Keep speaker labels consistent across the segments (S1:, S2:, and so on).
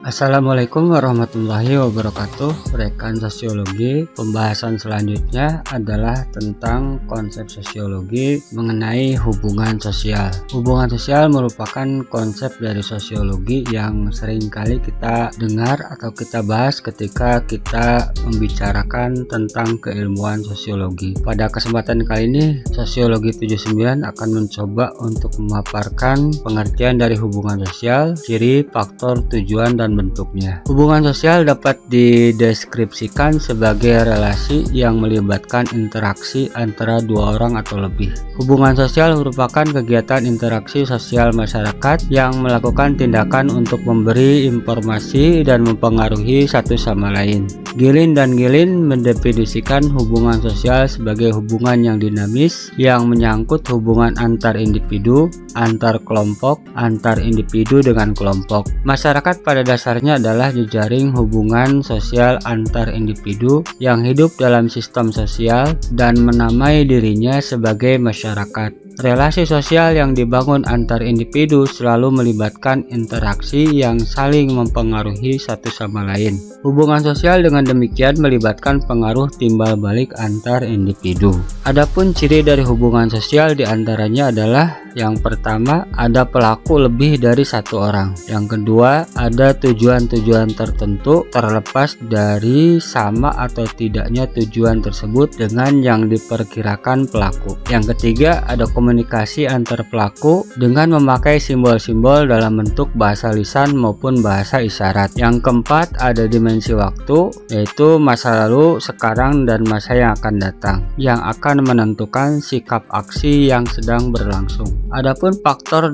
S1: Assalamualaikum warahmatullahi wabarakatuh. Rekan sosiologi, pembahasan selanjutnya adalah tentang konsep sosiologi mengenai hubungan sosial. Hubungan sosial merupakan konsep dari sosiologi yang seringkali kita dengar atau kita bahas ketika kita membicarakan tentang keilmuan sosiologi. Pada kesempatan kali ini, Sosiologi 79 akan mencoba untuk memaparkan pengertian dari hubungan sosial, ciri, faktor, tujuan, dan bentuknya. Hubungan sosial dapat dideskripsikan sebagai relasi yang melibatkan interaksi antara dua orang atau lebih. Hubungan sosial merupakan kegiatan interaksi sosial masyarakat yang melakukan tindakan untuk memberi informasi dan mempengaruhi satu sama lain. Gilin dan Gilin mendefinisikan hubungan sosial sebagai hubungan yang dinamis yang menyangkut hubungan antar individu, antar kelompok, antar individu dengan kelompok. Masyarakat pada dasarnya adalah jejaring hubungan sosial antar individu yang hidup dalam sistem sosial dan menamai dirinya sebagai masyarakat. Relasi sosial yang dibangun antar individu selalu melibatkan interaksi yang saling mempengaruhi satu sama lain. Hubungan sosial dengan demikian melibatkan pengaruh timbal balik antar individu. Adapun ciri dari hubungan sosial diantaranya adalah yang pertama, ada pelaku lebih dari satu orang. Yang kedua, ada tujuan-tujuan tertentu terlepas dari sama atau tidaknya tujuan tersebut dengan yang diperkirakan pelaku. Yang ketiga, ada komunikasi antar pelaku dengan memakai simbol-simbol dalam bentuk bahasa lisan maupun bahasa isyarat. Yang keempat, ada dimensi waktu, yaitu masa lalu, sekarang, dan masa yang akan datang, yang akan menentukan sikap aksi yang sedang berlangsung. Adapun faktor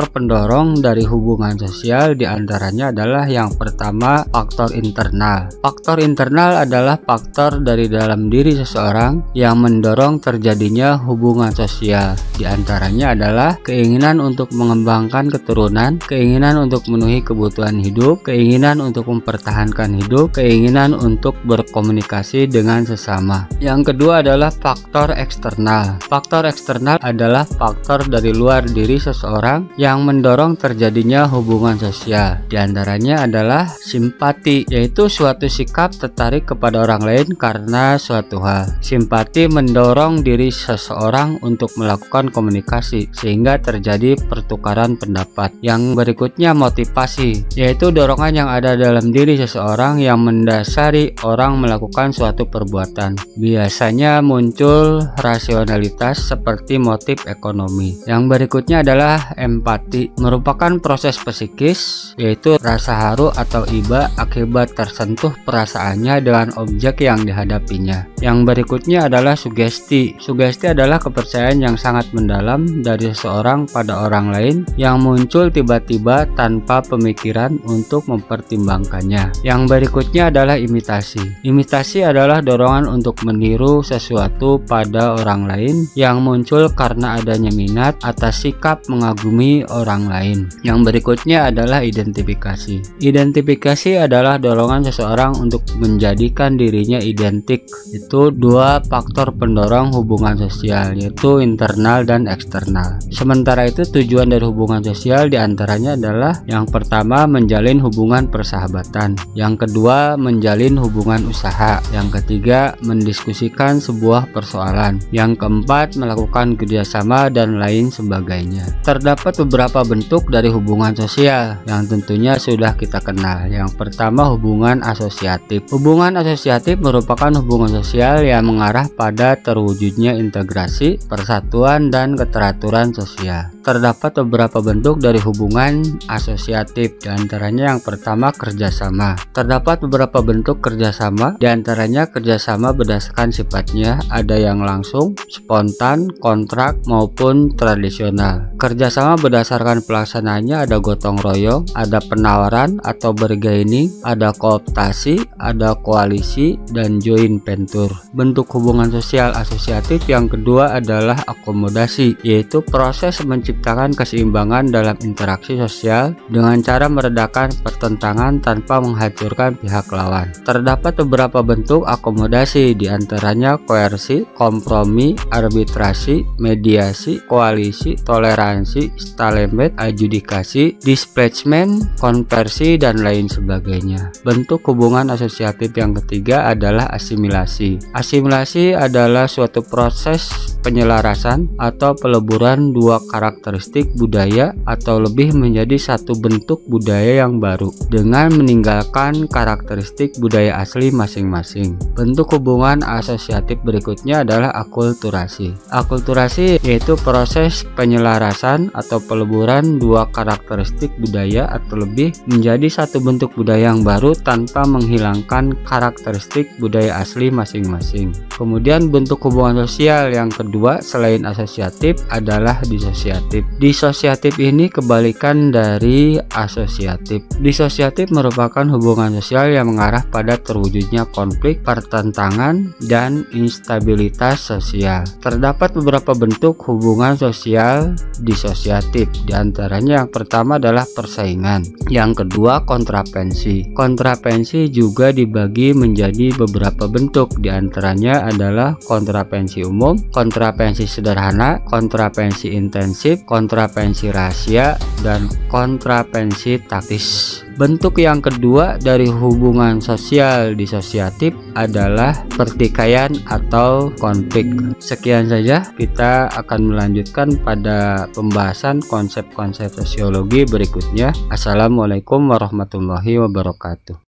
S1: pendorong dari hubungan sosial diantaranya adalah yang pertama, faktor internal. Faktor internal adalah faktor dari dalam diri seseorang yang mendorong terjadinya hubungan sosial. Diantaranya adalah keinginan untuk mengembangkan keturunan, keinginan untuk memenuhi kebutuhan hidup, keinginan untuk mempertahankan hidup, keinginan untuk berkomunikasi dengan sesama. Yang kedua adalah faktor eksternal. Faktor eksternal adalah faktor dari luar diri seseorang yang mendorong terjadinya hubungan sosial. Di antaranya adalah simpati, yaitu suatu sikap tertarik kepada orang lain karena suatu hal. Simpati mendorong diri seseorang untuk melakukan komunikasi sehingga terjadi pertukaran pendapat. Yang berikutnya motivasi, yaitu dorongan yang ada dalam diri seseorang yang mendasari orang melakukan suatu perbuatan. Biasanya muncul rasionalitas seperti motif ekonomi. Yang berikutnya adalah empati, merupakan proses psikis, yaitu rasa haru atau iba akibat tersentuh perasaannya dengan objek yang dihadapinya. Yang berikutnya adalah sugesti. Sugesti adalah kepercayaan yang sangat mendalam dari seseorang pada orang lain yang muncul tiba-tiba tanpa pemikiran untuk mempertimbangkannya. Yang berikutnya adalah imitasi. Imitasi adalah dorongan untuk meniru sesuatu pada orang lain yang muncul karena adanya minat atas sikap mengagumi orang lain. Yang berikutnya adalah identifikasi. Identifikasi adalah dorongan seseorang untuk menjadikan dirinya identik. Itu dua faktor pendorong hubungan sosial, yaitu internal dan eksternal. Sementara itu tujuan dari hubungan sosial diantaranya adalah yang pertama, menjalin hubungan persahabatan. Yang kedua, menjalin hubungan usaha. Yang ketiga, mendiskusikan sebuah persoalan. Yang keempat, melakukan kerjasama dan lain sebagainya. Terdapat beberapa bentuk dari hubungan sosial yang tentunya sudah kita kenal. Yang pertama, hubungan asosiatif. Hubungan asosiatif merupakan hubungan sosial yang mengarah pada terwujudnya integrasi, persatuan, dan keteraturan sosial. Terdapat beberapa bentuk dari hubungan asosiatif, diantaranya yang pertama, kerjasama. Terdapat beberapa bentuk kerjasama, diantaranya kerjasama berdasarkan sifatnya, ada yang langsung, spontan, kontrak, maupun tradisional. Kerjasama berdasarkan pelaksanaannya ada gotong royong, ada penawaran atau bargaining, ada kooptasi, ada koalisi, dan joint venture. Bentuk hubungan sosial asosiatif yang kedua adalah akomodasi, yaitu proses menciptakan keseimbangan dalam interaksi sosial dengan cara meredakan pertentangan tanpa menghancurkan pihak lawan. Terdapat beberapa bentuk akomodasi, diantaranya koersi, kompromi, arbitrasi, mediasi, mediasi, koalisi, toleransi, stalemate, adjudikasi, displacement, konversi, dan lain sebagainya. Bentuk hubungan asosiatif yang ketiga adalah asimilasi. Asimilasi adalah suatu proses penyelarasan atau peleburan dua karakteristik budaya atau lebih menjadi satu bentuk budaya yang baru dengan meninggalkan karakteristik budaya asli masing-masing. Bentuk hubungan asosiatif berikutnya adalah akulturasi. Akulturasi yaitu proses penyelarasan atau peleburan dua karakteristik budaya atau lebih menjadi satu bentuk budaya yang baru tanpa menghilangkan karakteristik budaya asli masing-masing. Kemudian bentuk hubungan sosial yang kedua selain asosiatif adalah disosiatif. Disosiatif ini kebalikan dari asosiatif. Disosiatif merupakan hubungan sosial yang mengarah pada terwujudnya konflik, pertentangan, dan instabilitas sosial. Terdapat beberapa bentuk hubungan sosial disosiatif. Di antaranya yang pertama adalah persaingan. Yang kedua kontravensi. Kontravensi juga dibagi menjadi beberapa bentuk. Di antaranya adalah kontravensi umum, kontravensi sederhana, kontravensi intensif, kontravensi rahasia, dan kontravensi taktis. Bentuk yang kedua dari hubungan sosial disosiatif adalah pertikaian atau konflik. Sekian saja, kita akan melanjutkan pada pembahasan konsep-konsep sosiologi berikutnya. Assalamualaikum warahmatullahi wabarakatuh.